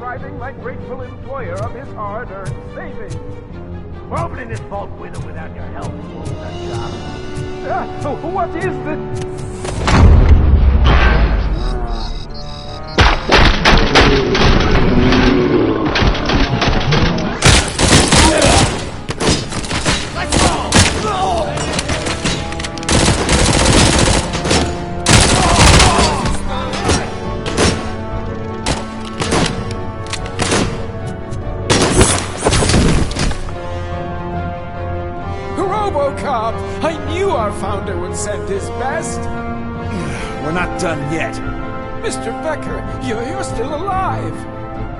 depriving my grateful employer of his hard-earned savings. We're opening this vault with or without your help. What is the... RoboCop! I knew our founder would send his best! We're not done yet. Mr. Becker, you're still alive!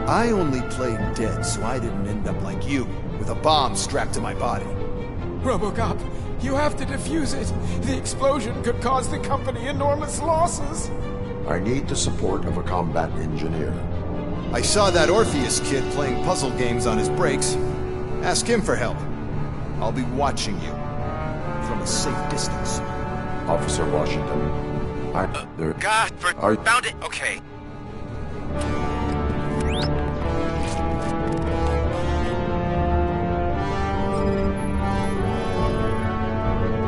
I only played dead so I didn't end up like you, with a bomb strapped to my body. RoboCop, you have to defuse it. The explosion could cause the company enormous losses. I need the support of a combat engineer. I saw that Orpheus kid playing puzzle games on his breaks. Ask him for help. I'll be watching you from a safe distance. Officer Washington, Found it. Okay.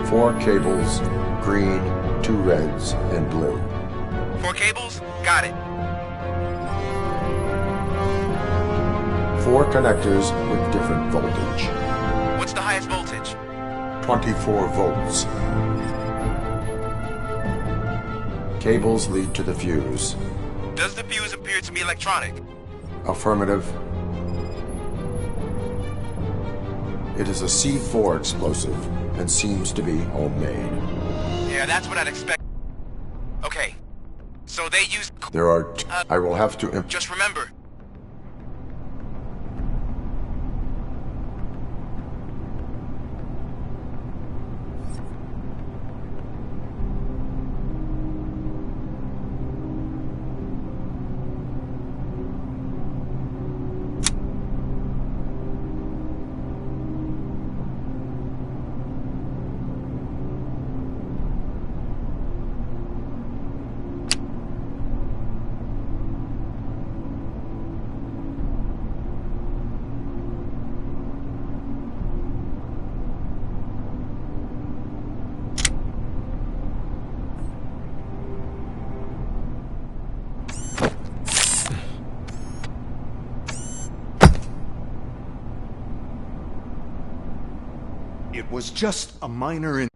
Four cables, green, 2 reds, and blue. 4 cables? Got it. 4 connectors with different voltage. What's the highest voltage? 24 volts. Cables lead to the fuse. Does the fuse appear to be electronic? Affirmative. It is a C4 explosive and seems to be homemade. Yeah, that's what I'd expect. Okay. So they use... There are I will have to... Just remember... It was just a minor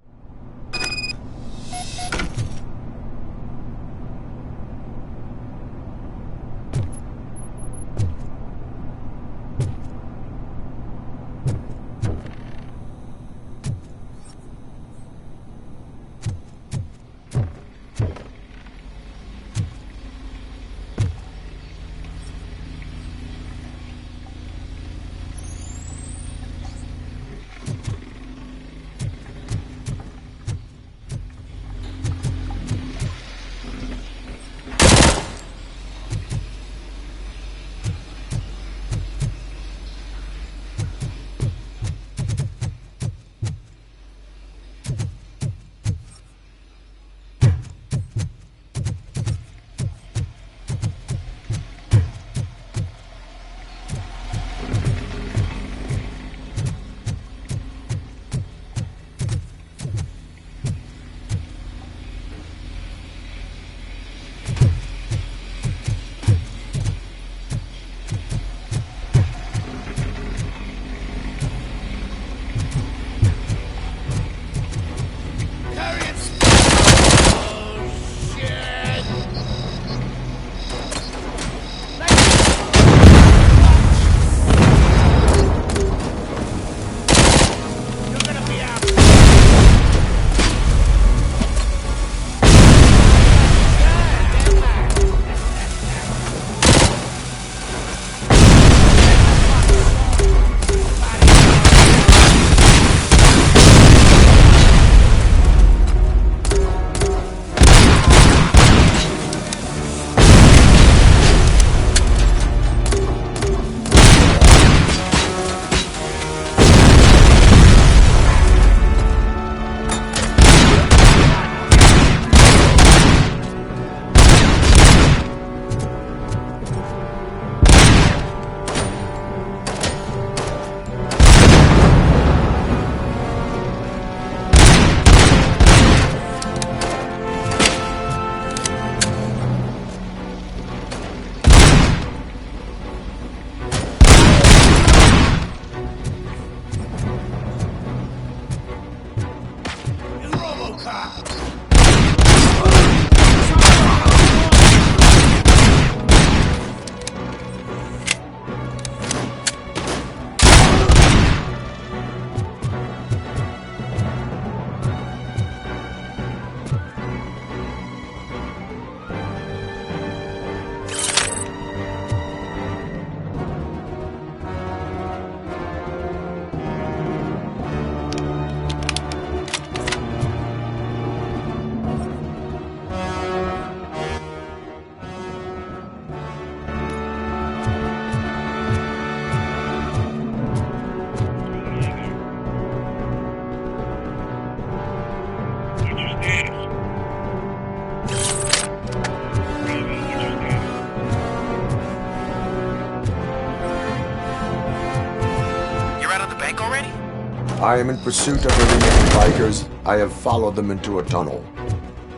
I am in pursuit of the remaining bikers. I have followed them into a tunnel.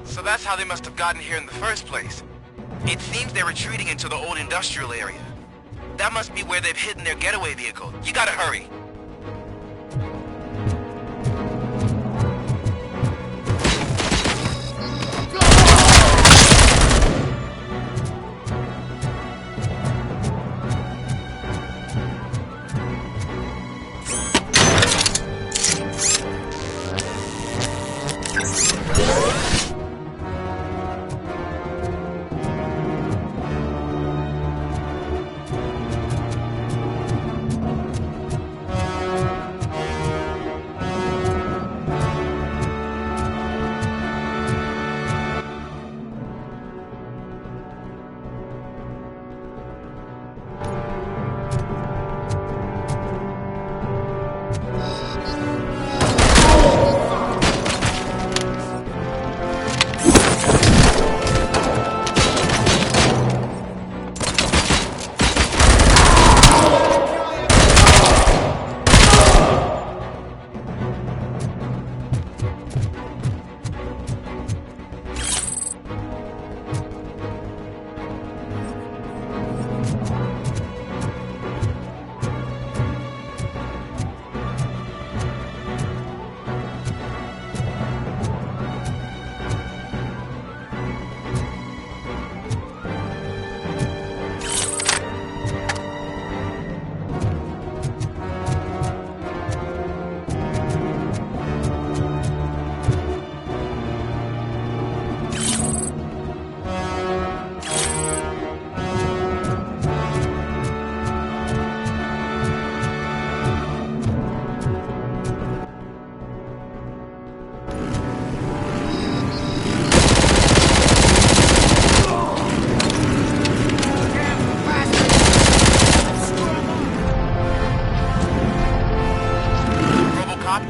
So that's how they must have gotten here in the first place. It seems they're retreating into the old industrial area. That must be where they've hidden their getaway vehicle. You gotta hurry.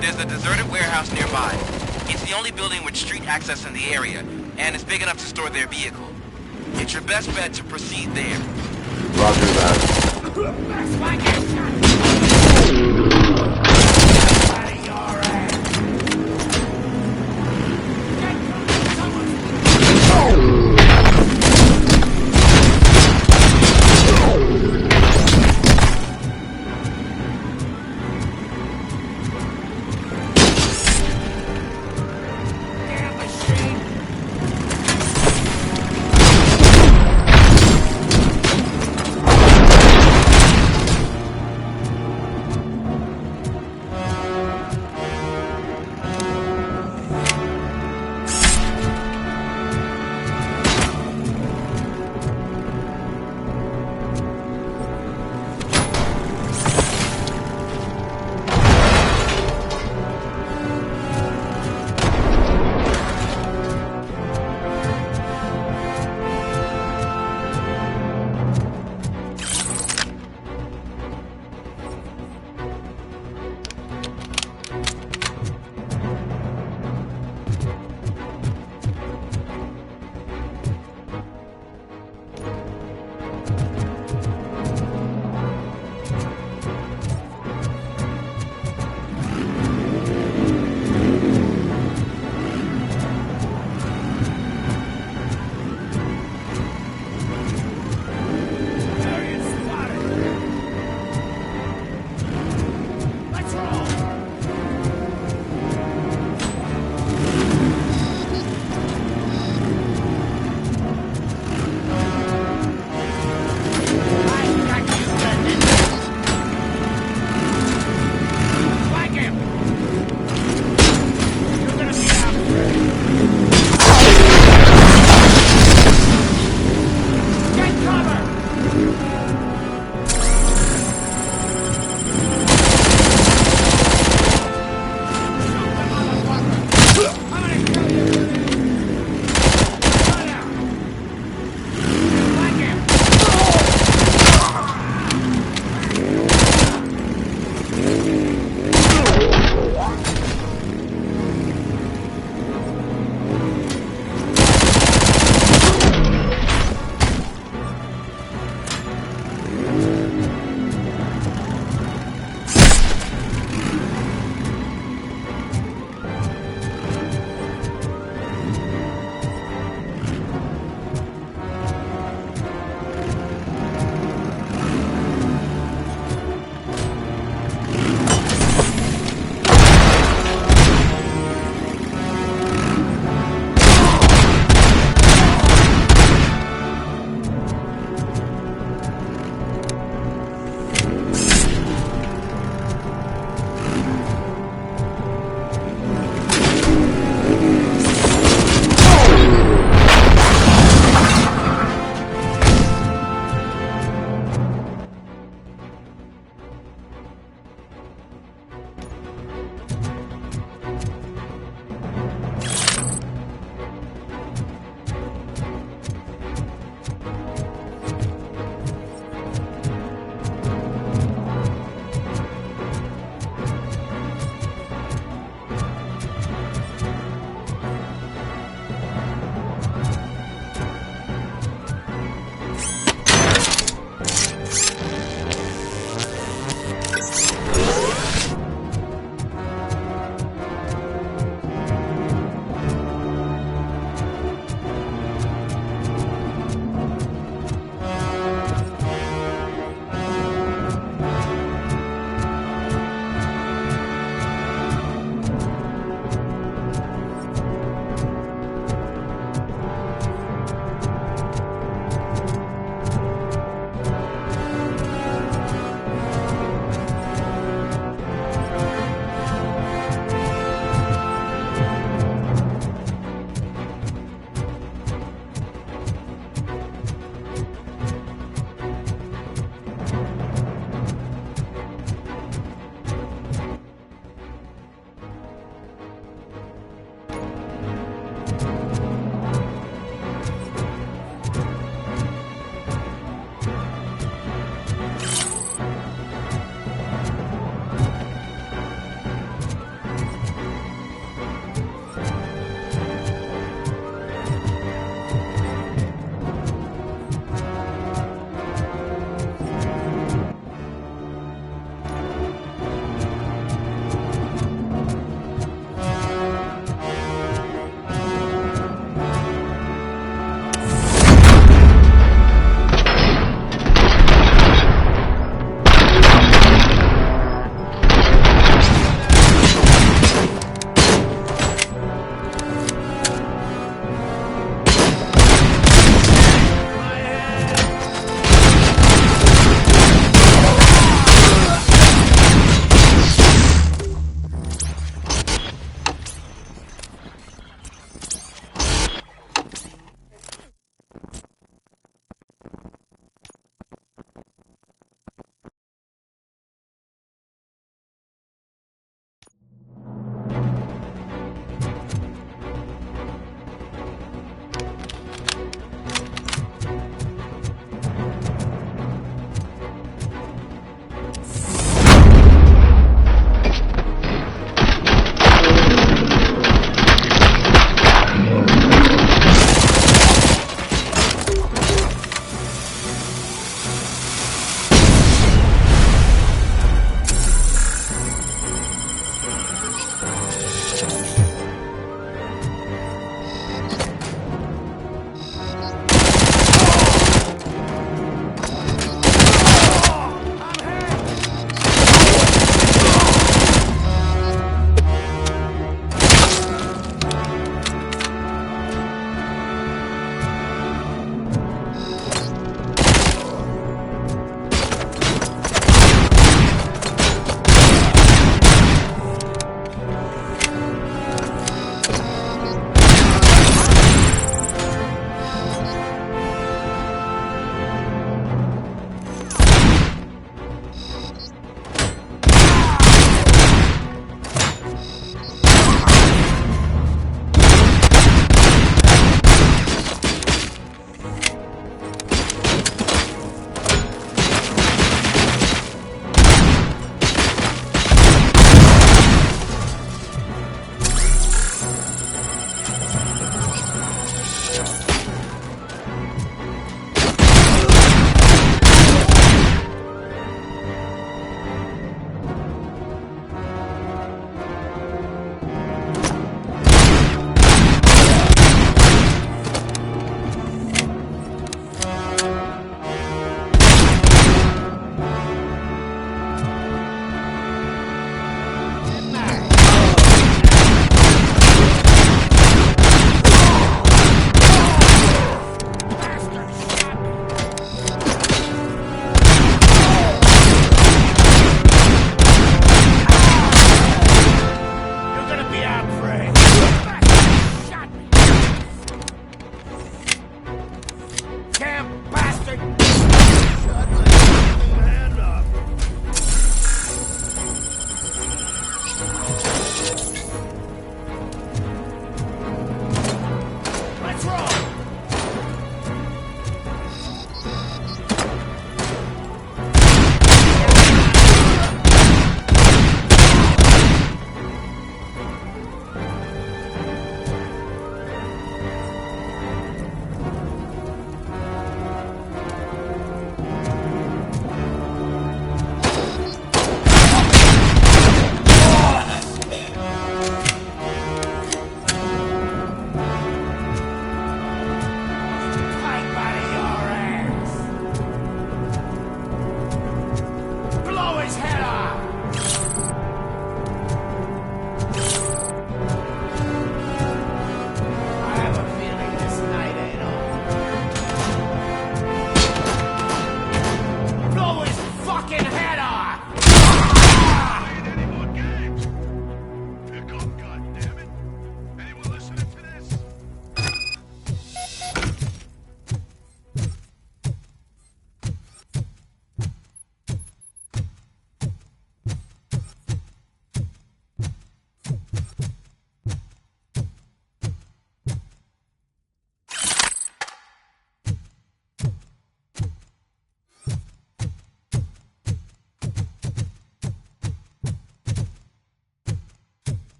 There's a deserted warehouse nearby. It's the only building with street access in the area, and it's big enough to store their vehicle. It's your best bet to proceed there. Roger that.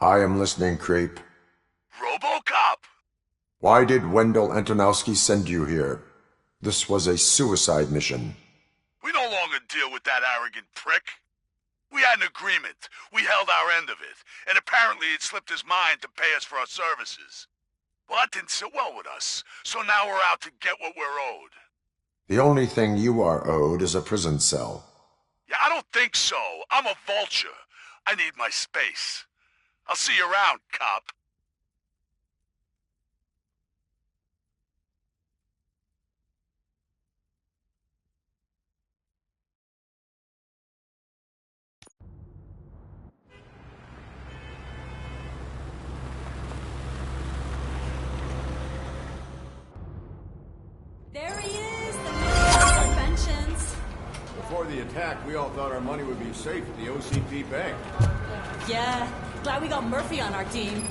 I am listening, Creep. RoboCop! Why did Wendell Antonowski send you here? This was a suicide mission. We no longer deal with that arrogant prick. We had an agreement. We held our end of it. And apparently it slipped his mind to pay us for our services. Well, that didn't sit well with us. So now we're out to get what we're owed. The only thing you are owed is a prison cell. Yeah, I don't think so. I'm a vulture. I need my space. I'll see you around, cop. There he is, the man of inventions. Before the attack, we all thought our money would be safe at the OCP bank. Yeah, glad we got Murphy on our team.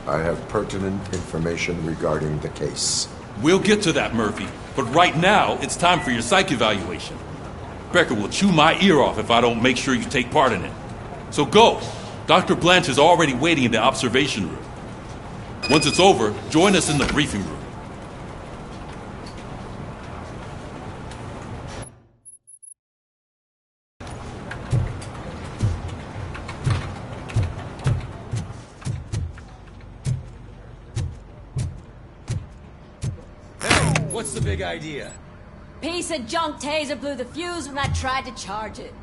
I have pertinent information regarding the case. We'll get to that, Murphy. But right now, it's time for your psych evaluation. Becker will chew my ear off if I don't make sure you take part in it. So go. Dr. Blanche is already waiting in the observation room. Once it's over, join us in the briefing room. What's the big idea? Piece of junk taser blew the fuse when I tried to charge it.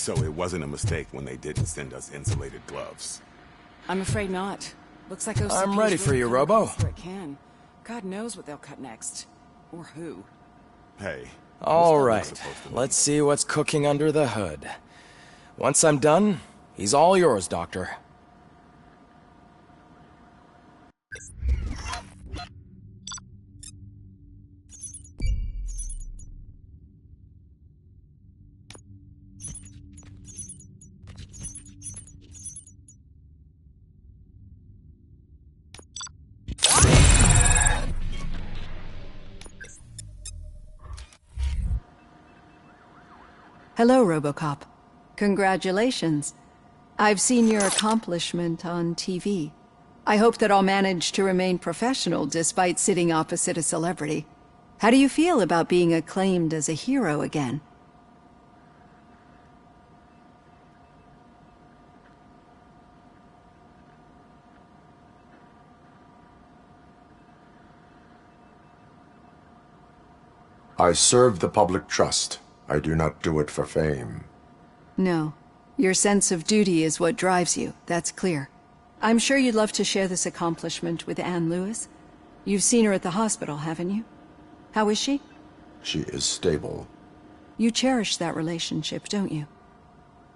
So it wasn't a mistake when they didn't send us insulated gloves. I'm afraid not. Looks like OCP's I'm ready for you, really Robo. where it can. God knows what they'll cut next. Or who. Hey. All right, let's see what's cooking under the hood. Once I'm done, he's all yours, Doctor. Hello, RoboCop. Congratulations. I've seen your accomplishment on TV. I hope that I'll manage to remain professional despite sitting opposite a celebrity. How do you feel about being acclaimed as a hero again? I serve the public trust. I do not do it for fame. No. Your sense of duty is what drives you, that's clear. I'm sure you'd love to share this accomplishment with Anne Lewis. You've seen her at the hospital, haven't you? How is she? She is stable. You cherish that relationship, don't you?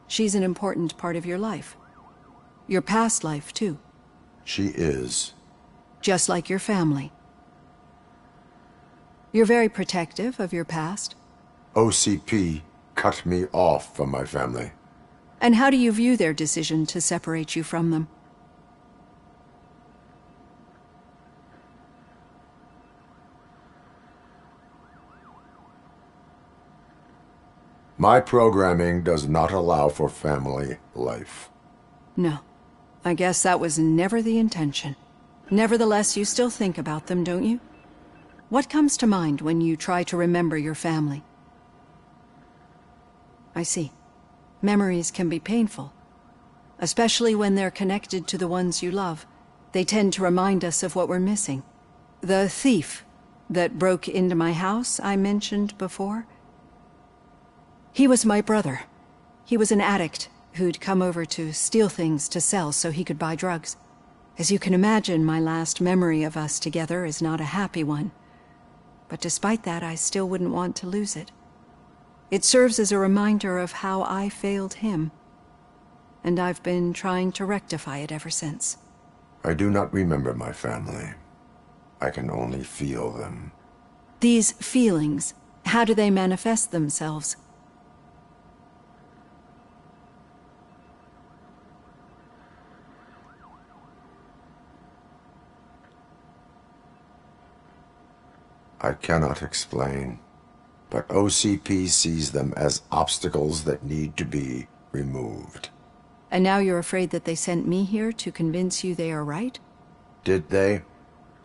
She's an important part of your life. Your past life, too. She is. Just like your family. You're very protective of your past. OCP cut me off from my family. And how do you view their decision to separate you from them? My programming does not allow for family life. No. I guess that was never the intention. Nevertheless, you still think about them, don't you? What comes to mind when you try to remember your family? I see. Memories can be painful, especially when they're connected to the ones you love. They tend to remind us of what we're missing. The thief that broke into my house I mentioned before, he was my brother. He was an addict who'd come over to steal things to sell so he could buy drugs. As you can imagine, my last memory of us together is not a happy one. But despite that, I still wouldn't want to lose it. It serves as a reminder of how I failed him, and I've been trying to rectify it ever since. I do not remember my family. I can only feel them. These feelings, how do they manifest themselves? I cannot explain, but OCP sees them as obstacles that need to be removed. And now you're afraid that they sent me here to convince you they are right? Did they?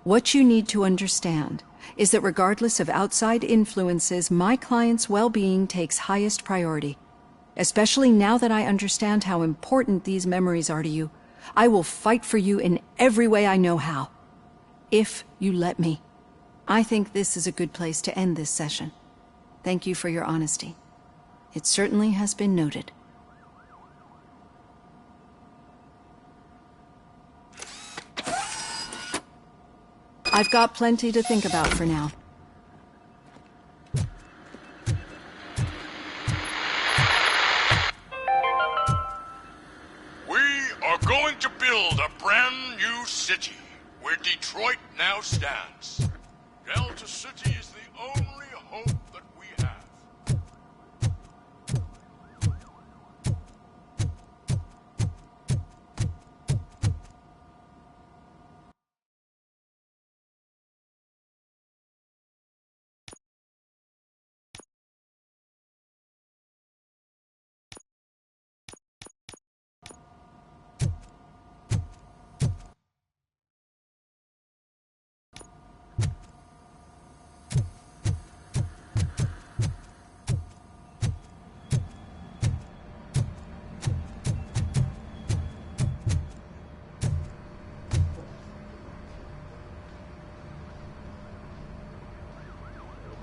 What you need to understand is that regardless of outside influences, my client's well-being takes highest priority. Especially now that I understand how important these memories are to you, I will fight for you in every way I know how. If you let me. I think this is a good place to end this session. Thank you for your honesty. It certainly has been noted. I've got plenty to think about for now. We are going to build a brand new city where Detroit now stands. Delta City is the only hope that we have.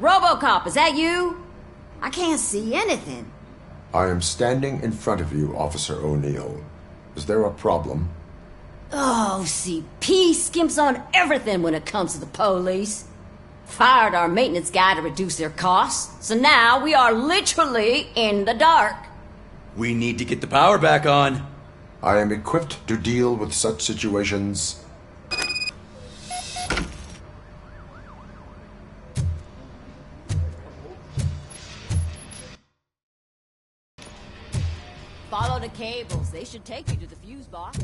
RoboCop, is that you? I can't see anything. I am standing in front of you, Officer O'Neill. Is there a problem? OCP skimps on everything when it comes to the police. Fired our maintenance guy to reduce their costs, so now we are literally in the dark. We need to get the power back on. I am equipped to deal with such situations. Follow the cables. They should take you to the fuse box.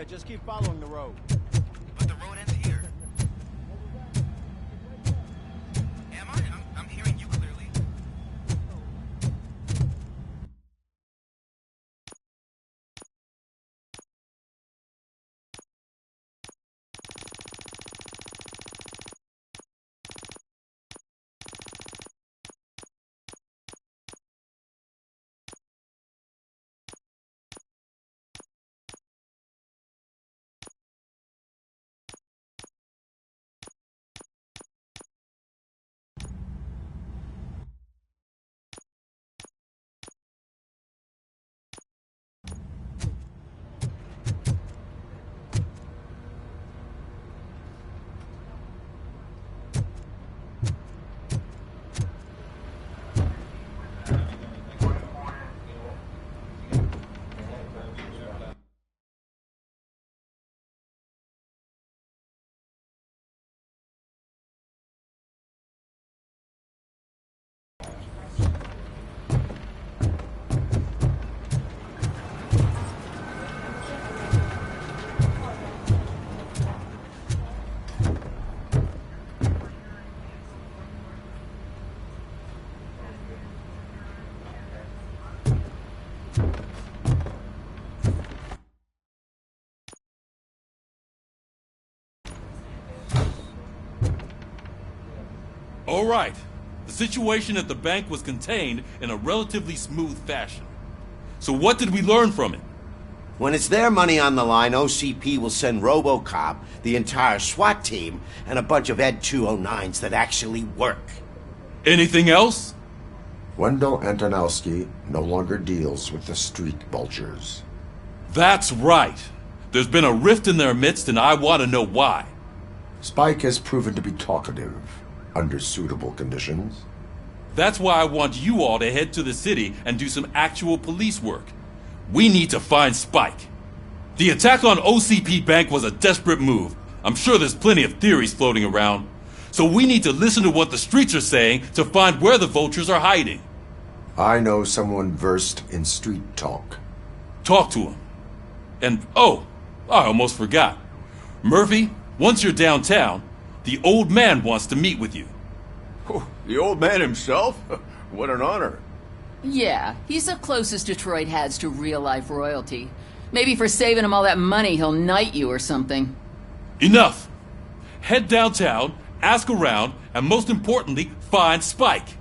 Just keep following the road. But the road ends here. Am I? I'm hearing you clearly. All right. The situation at the bank was contained in a relatively smooth fashion. So what did we learn from it? When it's their money on the line, OCP will send RoboCop, the entire SWAT team, and a bunch of Ed 209s that actually work. Anything else? Wendell Antonowski no longer deals with the street vultures. That's right. There's been a rift in their midst, and I want to know why. Spike has proven to be talkative, under suitable conditions. That's why I want you all to head to the city and do some actual police work. We need to find Spike. The attack on OCP Bank was a desperate move. I'm sure there's plenty of theories floating around. So we need to listen to what the streets are saying to find where the vultures are hiding. I know someone versed in street talk. Talk to him. And, oh, I almost forgot. Murphy, once you're downtown, the old man wants to meet with you. Oh, the old man himself? What an honor. Yeah, he's the closest Detroit has to real-life royalty. Maybe for saving him all that money, he'll knight you or something. Enough! Head downtown, ask around, and most importantly, find Spike.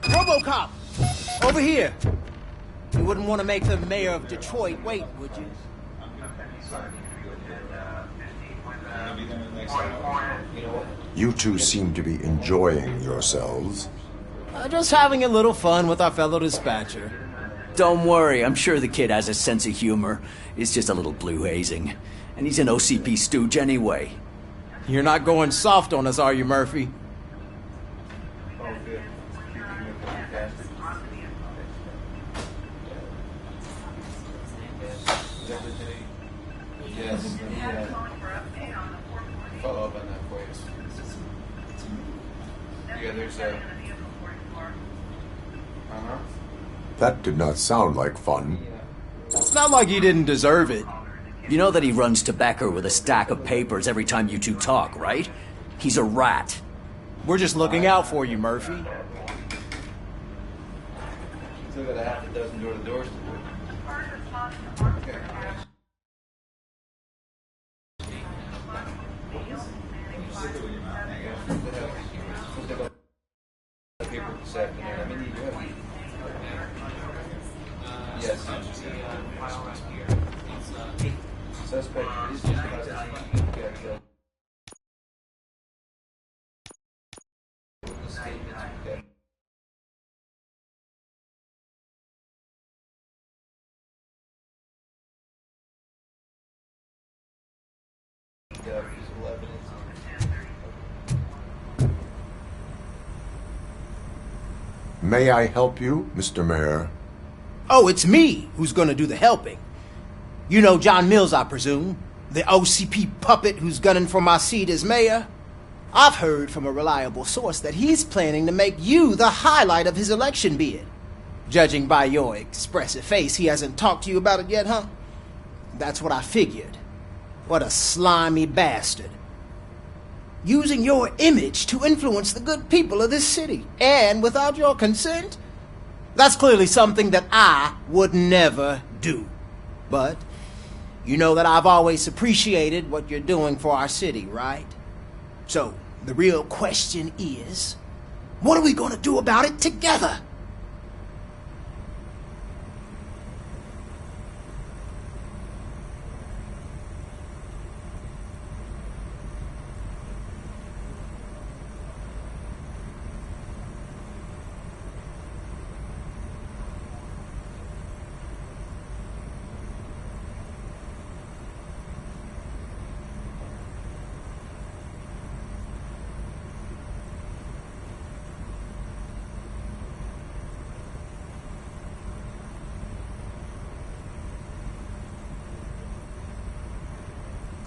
RoboCop! Over here! You wouldn't want to make the mayor of Detroit wait, would you? You two seem to be enjoying yourselves. Just having a little fun with our fellow dispatcher. Don't worry, I'm sure the kid has a sense of humor. It's just a little blue hazing. And he's an OCP stooge anyway. You're not going soft on us, are you, Murphy? Follow up on that for you. Yeah, there's a... That did not sound like fun. It's not like he didn't deserve it. You know that he runs to Becker with a stack of papers every time you two talk, right? He's a rat. We're just looking out for you, Murphy. Still got a half a dozen door-to-doors to do. May I help you, Mr. Mayor? Oh, it's me who's gonna do the helping. You know John Mills, I presume? The OCP puppet who's gunning for my seat as mayor? I've heard from a reliable source that he's planning to make you the highlight of his election bid. Judging by your expressive face, he hasn't talked to you about it yet, huh? That's what I figured. What a slimy bastard. Using your image to influence the good people of this city, and without your consent? That's clearly something that I would never do. But you know that I've always appreciated what you're doing for our city, right? So, the real question is, what are we gonna do about it together?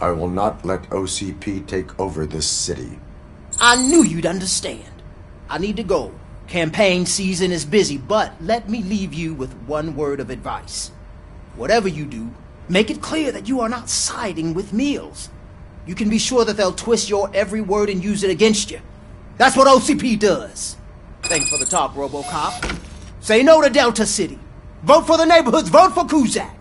I will not let OCP take over this city. I knew you'd understand. I need to go. Campaign season is busy, but let me leave you with one word of advice. Whatever you do, make it clear that you are not siding with Mills. You can be sure that they'll twist your every word and use it against you. That's what OCP does. Thanks for the talk, RoboCop. Say no to Delta City. Vote for the neighborhoods. Vote for Kuzak.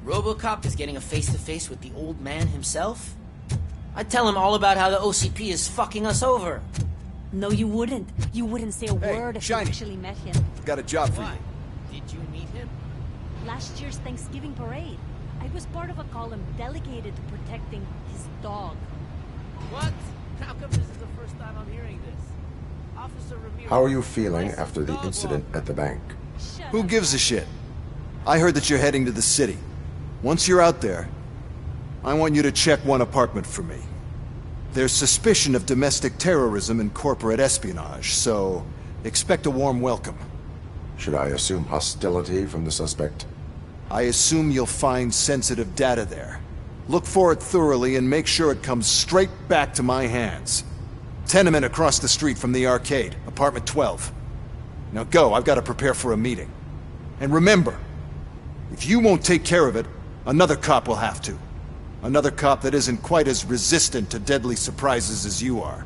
RoboCop is getting a face-to-face with the old man himself? I'd tell him all about how the OCP is fucking us over. No, you wouldn't. You wouldn't say a word if you actually met him. Got a job for you. Did you meet him? Last year's Thanksgiving parade. I was part of a column delegated to protecting his dog. What? How come this is the first time I'm hearing this? Officer Ramirez... How are you feeling after the incident at the bank? Who gives a shit? I heard that you're heading to the city. Once you're out there, I want you to check one apartment for me. There's suspicion of domestic terrorism and corporate espionage, so expect a warm welcome. Should I assume hostility from the suspect? I assume you'll find sensitive data there. Look for it thoroughly and make sure it comes straight back to my hands. Tenement across the street from the arcade, apartment 12. Now go, I've got to prepare for a meeting. And remember, if you won't take care of it, another cop will have to. Another cop that isn't quite as resistant to deadly surprises as you are.